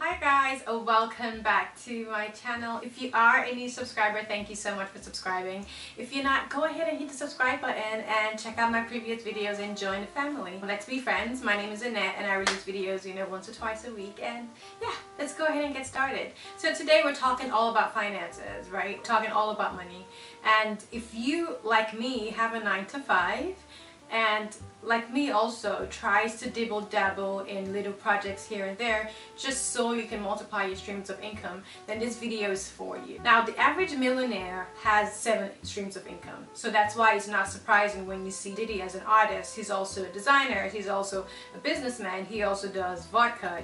Hi guys, welcome back to my channel. If you are a new subscriber, thank you so much for subscribing. If you're not, go ahead and hit the subscribe button and check out my previous videos and join the family. Let's be friends. My name is Annette and I release videos, once or twice a week, and yeah, let's go ahead and get started. So today we're talking all about finances, right? Talking all about money. And if you, like me, have a 9 to 5 and like me also tries to dibble dabble in little projects here and there just so you can multiply your streams of income, then this video is for you. Now the average millionaire has 7 streams of income, so that's why it's not surprising when you see Diddy as an artist. He's also a designer, he's also a businessman, he also does vodka,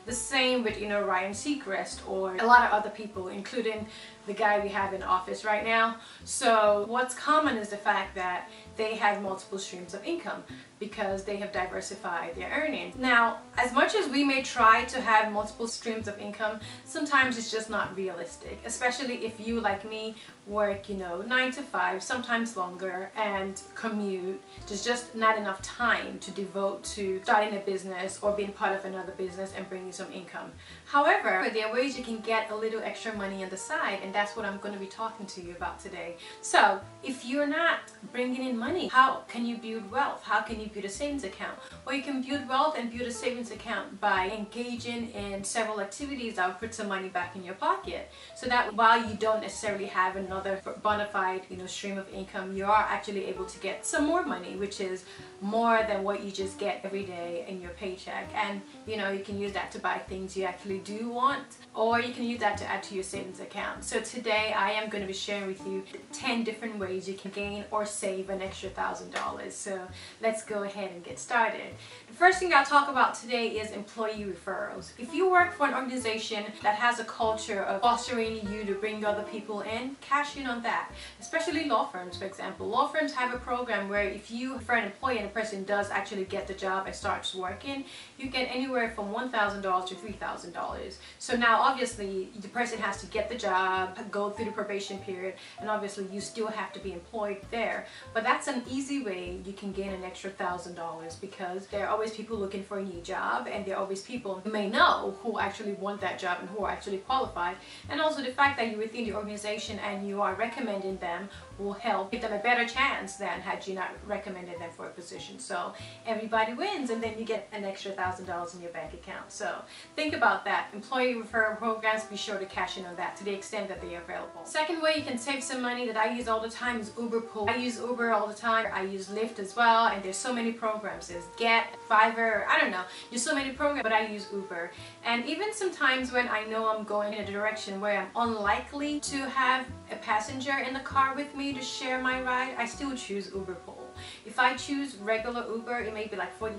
the same with Ryan Seacrest or a lot of other people, including the guy we have in office right now. So what's common is the fact that they have multiple streams of income because they have diversified their earnings. Now, as much as we may try to have multiple streams of income, sometimes it's just not realistic, especially if you, like me, work 9 to 5, sometimes longer, and commute. There's just not enough time to devote to starting a business or being part of another business and bringing some income. However, there are ways you can get a little extra money on the side, and that's what I'm going to be talking to you about today. So if you're not bringing in money, how can you build wealth? How can you build a savings account? Well, you can build wealth and build a savings account by engaging in several activities that will put some money back in your pocket, so that while you don't necessarily have another bona fide stream of income, you are actually able to get some more money, which is more than what you just get every day in your paycheck. And you can use that to buy things you actually do want, or you can use that to add to your savings account. So today I am going to be sharing with you 10 different ways you can gain or save an extra $1,000. So let's go ahead and get started. The first thing I'll talk about today is employee referrals. If you work for an organization that has a culture of fostering you to bring other people in, cash in on that. Especially law firms, for example. Law firms have a program where if you refer an employee and a person does actually get the job and starts working, you get anywhere from $1,000 to $3,000. So now obviously the person has to get the job, go through the probation period, and obviously you still have to be employed there. But that's an easy way you can gain an extra $1,000, because there are always people looking for a new job, and there are always people you may know who actually want that job and who are actually qualified. And also the fact that you're within the organization and you are recommending them will help give them a better chance than had you not recommended them for a position. So everybody wins, and then you get an extra $1,000 in your bank account. So think about that. Employee referral programs, be sure to cash in on that to the extent that they are available. Second way you can save some money that I use all the time is Uber Pool. I use Uber all the time. I use Lyft as well, and there's so many programs. There's Get, Fiverr, I don't know. There's so many programs, but I use Uber. And even sometimes when I know I'm going in a direction where I'm unlikely to have a passenger in the car with me to share my ride, I still choose Uber Pool. If I choose regular Uber, it may be like $45,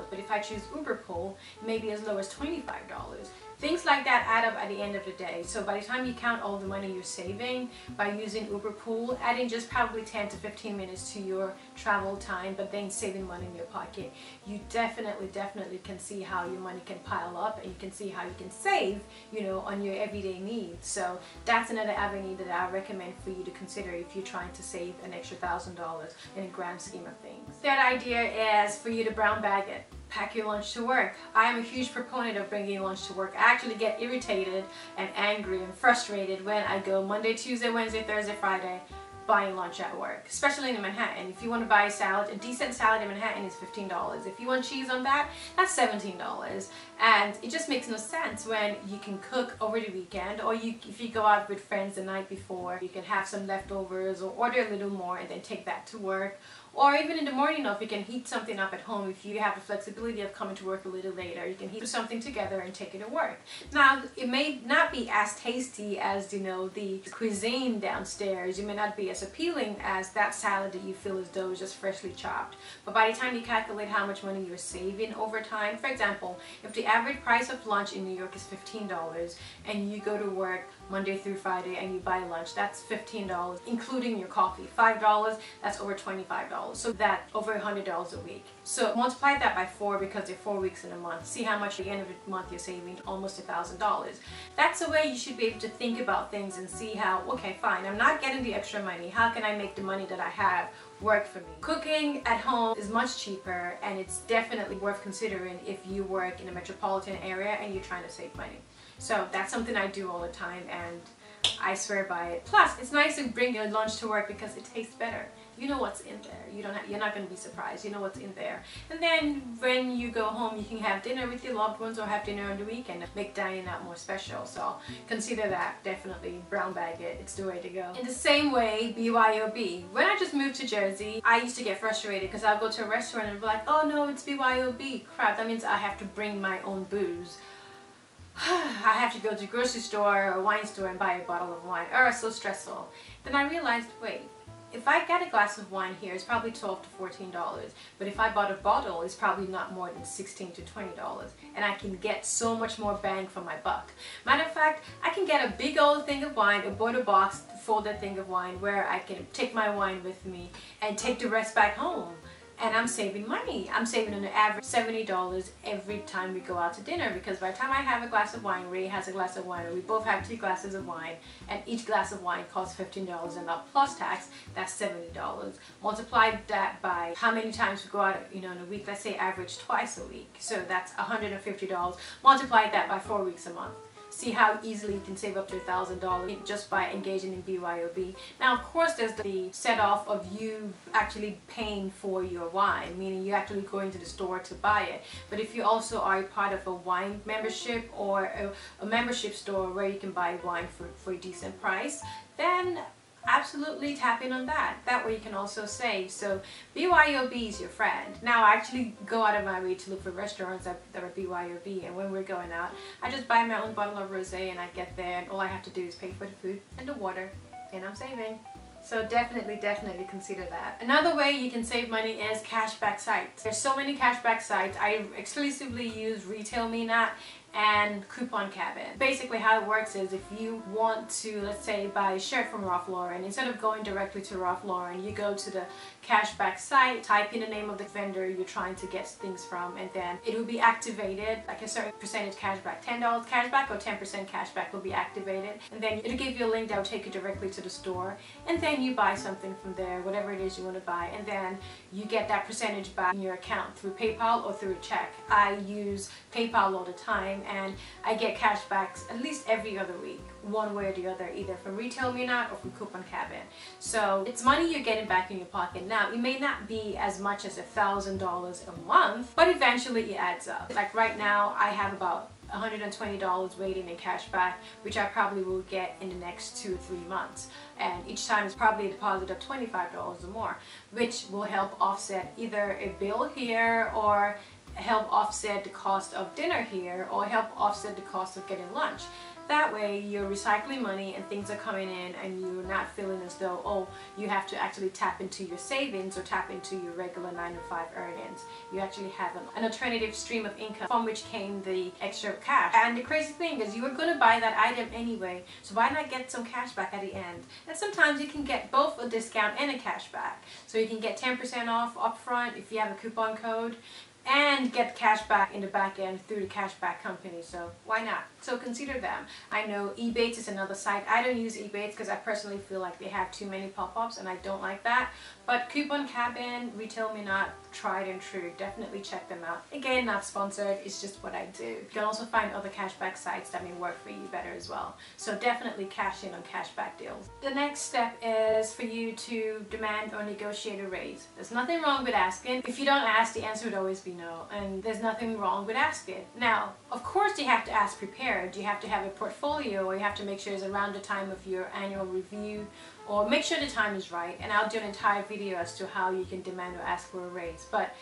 but if I choose Uber Pool, it may be as low as $25. Things like that add up at the end of the day. So by the time you count all the money you're saving by using Uber Pool, adding just probably 10 to 15 minutes to your travel time, but then saving money in your pocket, you definitely can see how your money can pile up, and you can see how you can save, on your everyday needs. So that's another avenue that I recommend for you to consider if you're trying to save an extra $1,000 in a grand scheme of things. Third idea is for you to brown bag it. Pack your lunch to work. I am a huge proponent of bringing lunch to work. I actually get irritated and angry and frustrated when I go Monday, Tuesday, Wednesday, Thursday, Friday buying lunch at work, especially in Manhattan. If you want to buy a salad, a decent salad in Manhattan is $15. If you want cheese on that, that's $17. And it just makes no sense when you can cook over the weekend, or if you go out with friends the night before, you can have some leftovers or order a little more and then take that to work. Or even in the morning, if you can heat something up at home, if you have the flexibility of coming to work a little later, you can heat something together and take it to work. Now, it may not be as tasty as, the cuisine downstairs. It may not be as appealing as that salad that you feel as though is just freshly chopped. But by the time you calculate how much money you're saving over time, for example, if the average price of lunch in New York is $15 and you go to work Monday through Friday and you buy lunch, that's $15, including your coffee. $5, that's over $25. So that's over $100 a week. So multiply that by 4 because there are 4 weeks in a month. See how much at the end of the month you're saving, almost $1,000. That's the way you should be able to think about things and see how, okay, fine, I'm not getting the extra money. How can I make the money that I have work for me. Cooking at home is much cheaper, and it's definitely worth considering if you work in a metropolitan area and you're trying to save money. So that's something I do all the time, and I swear by it. Plus, it's nice to bring your lunch to work because it tastes better. You know what's in there. You're not going to be surprised. You know what's in there. And then when you go home, you can have dinner with your loved ones or have dinner on the weekend. Make dining out more special. So consider that. Definitely brown bag it. It's the way to go. In the same way, BYOB. When I just moved to Jersey, I used to get frustrated because I'll go to a restaurant and be like, oh no, it's BYOB. Crap, that means I have to bring my own booze. I have to go to the grocery store or wine store and buy a bottle of wine. Oh, it's so stressful. Then I realized, wait, if I get a glass of wine here, it's probably $12 to $14. But if I bought a bottle, it's probably not more than $16 to $20. And I can get so much more bang for my buck. Matter of fact, I can get a big old thing of wine, a border box, folded thing of wine, where I can take my wine with me and take the rest back home. And I'm saving money. I'm saving on an average $70 every time we go out to dinner, because by the time I have a glass of wine, Ray has a glass of wine, or we both have 2 glasses of wine, and each glass of wine costs $15 and not plus tax, that's $70. Multiply that by how many times we go out, in a week. Let's say average twice a week. So that's $150. Multiply that by 4 weeks a month. See how easily you can save up to $1,000 just by engaging in BYOB. Now, of course, there's the set-off of you actually paying for your wine, meaning you're actually going to the store to buy it. But if you also are part of a wine membership or a membership store where you can buy wine for a decent price, then absolutely tap in on that. That way you can also save. So BYOB is your friend. Now I actually go out of my way to look for restaurants that are BYOB, and when we're going out, I just buy my own bottle of rosé and I get there, and all I have to do is pay for the food and the water, and I'm saving. So definitely consider that. Another way you can save money is cashback sites. There's so many cashback sites. I exclusively use Retail Me Not and Coupon Cabin. Basically how it works is, if you want to, let's say, buy a shirt from Ralph Lauren, instead of going directly to Ralph Lauren, you go to the cashback site, type in the name of the vendor you're trying to get things from, and then it will be activated, like a certain percentage cashback, $10 cashback or 10% cashback will be activated, and then it'll give you a link that will take you directly to the store, and then you buy something from there, whatever it is you want to buy, and then you get that percentage back in your account through PayPal or through a check. I use PayPal all the time, and I get cashbacks at least every other week, one way or the other, either from Retail Me Not or from Coupon Cabin. So it's money you're getting back in your pocket. Now, it may not be as much as $1,000 a month, but eventually it adds up. Like right now, I have about $120 waiting in cashback, which I probably will get in the next 2 or 3 months. And each time is probably a deposit of $25 or more, which will help offset either a bill here, or help offset the cost of dinner here, or help offset the cost of getting lunch. That way you're recycling money and things are coming in, and you're not feeling as though, oh, you have to actually tap into your savings or tap into your regular 9-to-5 earnings. You actually have an alternative stream of income from which came the extra cash. And the crazy thing is, you were going to buy that item anyway, so why not get some cash back at the end? And sometimes you can get both a discount and a cash back. So you can get 10% off upfront if you have a coupon code, and get cash back in the back end through the cashback company. So why not? So consider them. I know Ebates is another site. I don't use Ebates because I personally feel like they have too many pop-ups, and I don't like that. But Coupon Cabin, Retail Me Not, tried and true. Definitely check them out. Again, not sponsored, it's just what I do. You can also find other cashback sites that may work for you better as well. So definitely cash in on cashback deals. The next step is for you to demand or negotiate a raise. There's nothing wrong with asking. If you don't ask, the answer would always be no, and there's nothing wrong with asking. Now, of course, you have to ask prepared. You have to have a portfolio, or you have to make sure it's around the time of your annual review, or make sure the time is right. And I'll do an entire video as to how you can demand or ask for a raise. But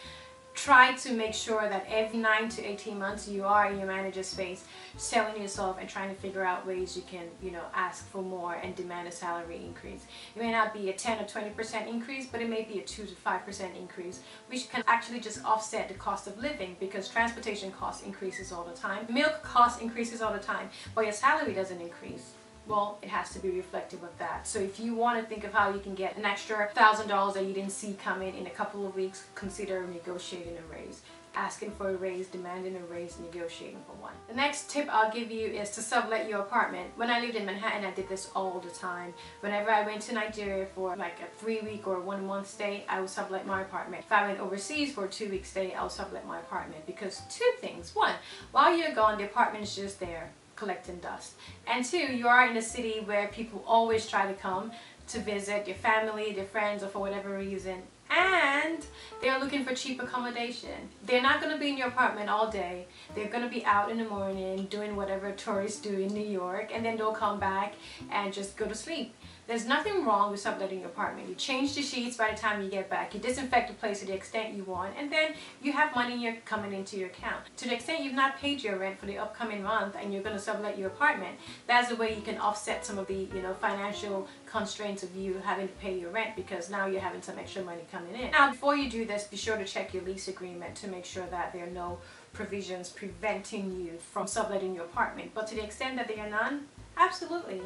try to make sure that every 9 to 18 months you are in your manager's space, selling yourself and trying to figure out ways you can, ask for more and demand a salary increase. It may not be a 10 or 20% increase, but it may be a 2 to 5% increase, which can actually just offset the cost of living, because transportation cost increases all the time, milk cost increases all the time, but your salary doesn't increase. Well, it has to be reflective of that. So if you want to think of how you can get an extra $1,000 that you didn't see coming in a couple of weeks, consider negotiating a raise. asking for a raise, demanding a raise, negotiating for one. The next tip I'll give you is to sublet your apartment. When I lived in Manhattan, I did this all the time. Whenever I went to Nigeria for like a 3-week or 1-month stay, I would sublet my apartment. If I went overseas for a 2-week stay, I'll sublet my apartment, because two things. One, while you're gone, the apartment is just there collecting dust. And two, you are in a city where people always try to come to visit your family, their friends, or for whatever reason, and they're looking for cheap accommodation. They're not going to be in your apartment all day. They're going to be out in the morning doing whatever tourists do in New York, and then they'll come back and just go to sleep. There's nothing wrong with subletting your apartment. You change the sheets by the time you get back. You disinfect the place to the extent you want, and then you have money coming into your account. To the extent you've not paid your rent for the upcoming month and you're going to sublet your apartment, that's the way you can offset some of the financial constraints of you having to pay your rent, because now you're having some extra money coming in. Now, before you do this, be sure to check your lease agreement to make sure that there are no provisions preventing you from subletting your apartment. But to the extent that there are none, absolutely.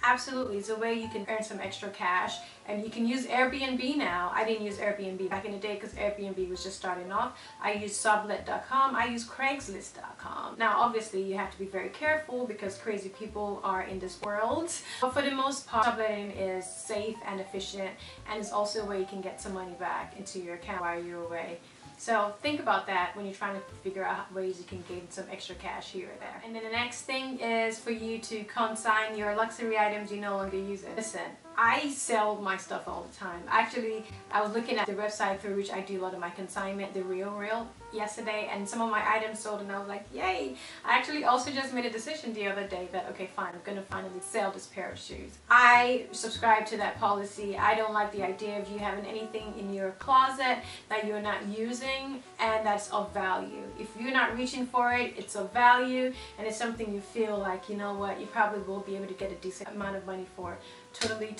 Absolutely, it's a way you can earn some extra cash, and you can use Airbnb now. I didn't use Airbnb back in the day because Airbnb was just starting off. I used Sublet.com, I use Craigslist.com. Now obviously you have to be very careful because crazy people are in this world. But for the most part, subletting is safe and efficient, and it's also a way you can get some money back into your account while you're away. So think about that when you're trying to figure out ways you can gain some extra cash here or there. And then the next thing is for you to consign your luxury items you no longer use it. Listen, I sell my stuff all the time. Actually, I was looking at the website through which I do a lot of my consignment, the Referral, yesterday, and some of my items sold, and I was like, yay! I actually also just made a decision the other day that, okay, fine, I'm gonna finally sell this pair of shoes. I subscribe to that policy. I don't like the idea of you having anything in your closet that you're not using and that's of value. If you're not reaching for it, it's of value, and it's something you feel like, you know what, you probably will be able to get a decent amount of money for. Totally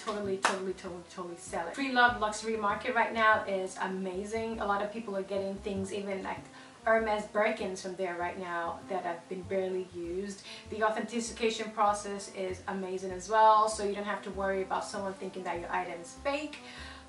sell it. Pre-loved luxury market right now is amazing. A lot of people are getting things, even like Hermes Birkins from there right now that have been barely used. The authentication process is amazing as well, so you don't have to worry about someone thinking that your item is fake.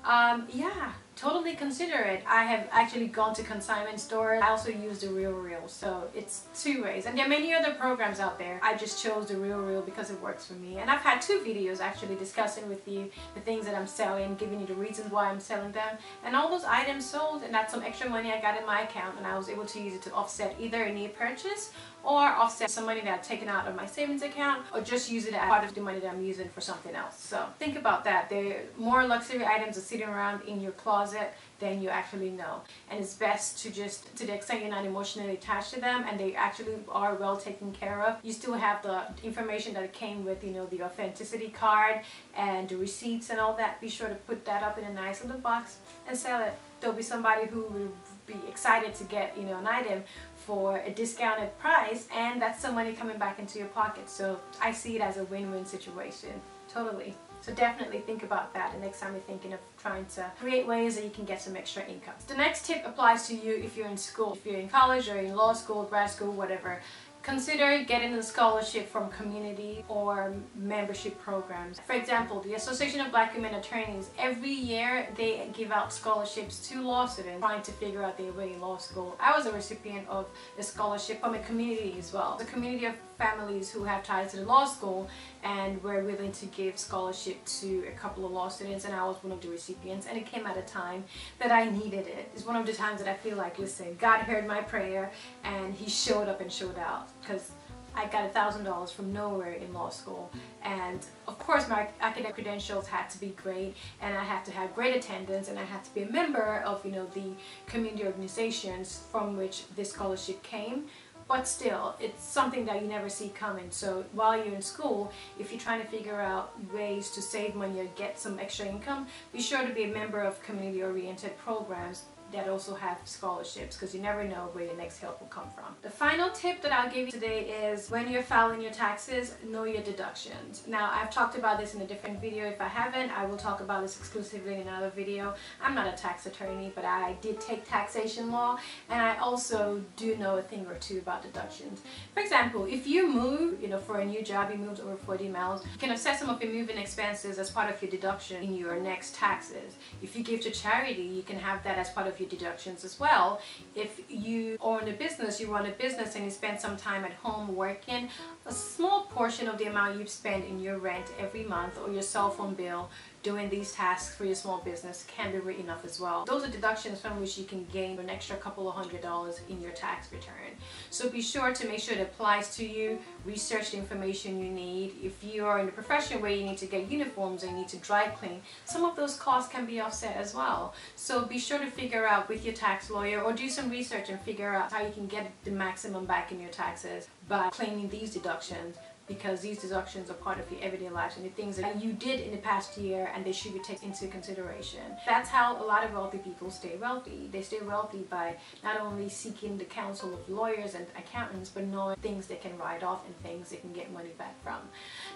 Yeah, totally consider it. I have actually gone to consignment stores. I also use the Referral, so it's two ways. And there are many other programs out there. I just chose the Referral because it works for me. And I've had 2 videos actually discussing with you the things that I'm selling, giving you the reasons why I'm selling them. And all those items sold, and that's some extra money I got in my account, and I was able to use it to offset either a new purchase or offset some money that I've taken out of my savings account, or just use it as part of the money that I'm using for something else. So think about that. There are more luxury items are sitting around in your closet than you actually know, and it's best to just, to the extent you're not emotionally attached to them and they actually are well taken care of, you still have the information that came with, you know, the authenticity card and the receipts and all that. Be sure to put that up in a nice little box and sell it. There'll be somebody who will be excited to get, you know, an item for a discounted price, and that's some money coming back into your pocket. So I see it as a win-win situation. Totally. So definitely think about that the next time you're thinking of trying to create ways that you can get some extra income. The next tip applies to you if you're in school. If you're in college or in law school, grad school, whatever. Consider getting a scholarship from community or membership programs. For example, the Association of Black Women Attorneys, every year they give out scholarships to law students trying to figure out their way in law school. I was a recipient of a scholarship from a community as well. The community of families who have ties to the law school and were willing to give scholarship to a couple of law students, and I was one of the recipients, and it came at a time that I needed it. It's one of the times that I feel like, listen, God heard my prayer and He showed up and showed out, because I got $1,000 from nowhere in law school, and of course my academic credentials had to be great, and I had to have great attendance, and I had to be a member of, you know, the community organizations from which this scholarship came. But still, it's something that you never see coming. So while you're in school, if you're trying to figure out ways to save money or get some extra income, be sure to be a member of community-oriented programs that also have scholarships, because you never know where your next help will come from. The final tip that I'll give you today is when you're filing your taxes, know your deductions. Now, I've talked about this in a different video. If I haven't, I will talk about this exclusively in another video. I'm not a tax attorney, but I did take taxation law, and I also do know a thing or two about deductions. For example, if you move, you know, for a new job, you moved over 40 miles, you can assess some of your moving expenses as part of your deduction in your next taxes. If you give to charity, you can have that as part of your deductions as well. If you own a business, you run a business and you spend some time at home working, a small portion of the amount you've spent in your rent every month or your cell phone bill doing these tasks for your small business can be written off as well. Those are deductions from which you can gain an extra couple of $100 in your tax return. So be sure to make sure it applies to you. Research the information you need. If you are in a profession where you need to get uniforms and you need to dry clean, some of those costs can be offset as well. So be sure to figure out with your tax lawyer or do some research and figure out how you can get the maximum back in your taxes by claiming these deductions, because these deductions are part of your everyday life and the things that you did in the past year, and they should be taken into consideration. That's how a lot of wealthy people stay wealthy. They stay wealthy by not only seeking the counsel of lawyers and accountants, but knowing things they can write off and things they can get money back from.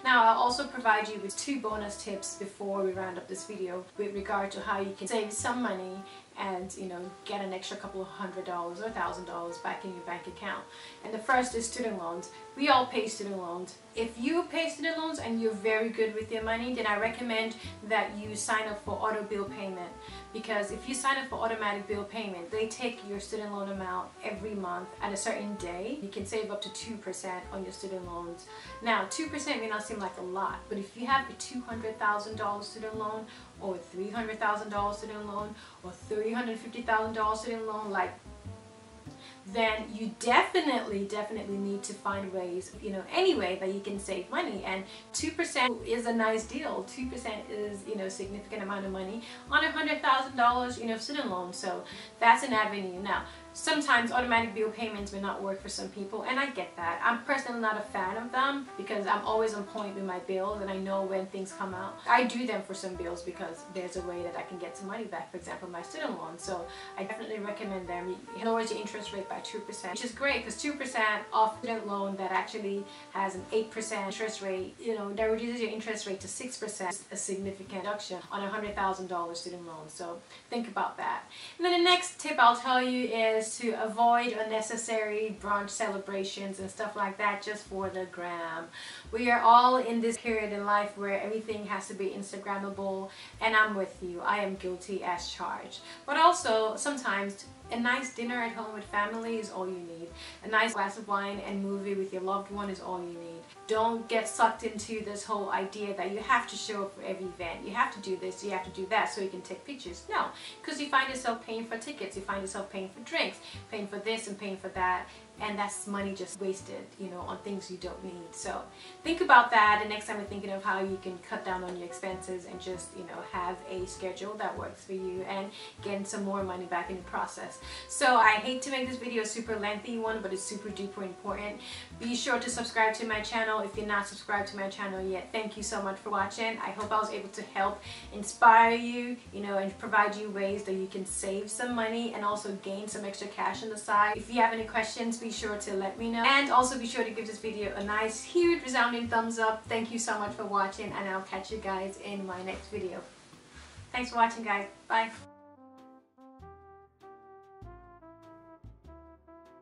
Now, I'll also provide you with 2 bonus tips before we round up this video with regard to how you can save some money and, you know, get an extra couple of $100 or $1,000 back in your bank account. And the first is student loans. We all pay student loans. If you pay student loans and you're very good with your money, then I recommend that you sign up for auto bill payment, because if you sign up for automatic bill payment, they take your student loan amount every month at a certain day. You can save up to 2% on your student loans. Now, 2% may not seem like a lot, but if you have a $200,000 student loan or $300,000 student loan or $350,000 student loan, then you definitely need to find ways, you know, any way that you can save money. And 2% is a nice deal. 2% is, you know, a significant amount of money on a $100,000, you know, student loan. So that's an avenue. Now, sometimes automatic bill payments may not work for some people, and I get that. I'm personally not a fan of them because I'm always on point with my bills and I know when things come out. I do them for some bills because there's a way that I can get some money back, for example, my student loan. So I definitely recommend them. It lowers your interest rate by 2%, which is great because 2% off student loan that actually has an 8% interest rate, you know, that reduces your interest rate to 6%, is a significant reduction on a $100,000 student loan. So think about that. And then the next tip I'll tell you is to avoid unnecessary brunch celebrations and stuff like that just for the gram. We are all in this period in life where everything has to be Instagrammable, and I'm with you. I am guilty as charged. But also, sometimes a nice dinner at home with family is all you need. A nice glass of wine and movie with your loved one is all you need. Don't get sucked into this whole idea that you have to show up for every event. You have to do this, you have to do that so you can take pictures. No, because you find yourself paying for tickets, you find yourself paying for drinks, paying for this and paying for that, and that's money just wasted, you know, on things you don't need. So think about that the next time you're thinking of how you can cut down on your expenses and just, you know, have a schedule that works for you and getting some more money back in the process. So I hate to make this video a super lengthy one, but it's super duper important. Be sure to subscribe to my channel if you're not subscribed to my channel yet. Thank you so much for watching. I hope I was able to help inspire you, you know, and provide you ways that you can save some money and also gain some extra cash on the side. If you have any questions, be sure to let me know, and also be sure to give this video a nice huge resounding thumbs up. Thank you so much for watching, and I'll catch you guys in my next video. Thanks for watching, guys. Bye.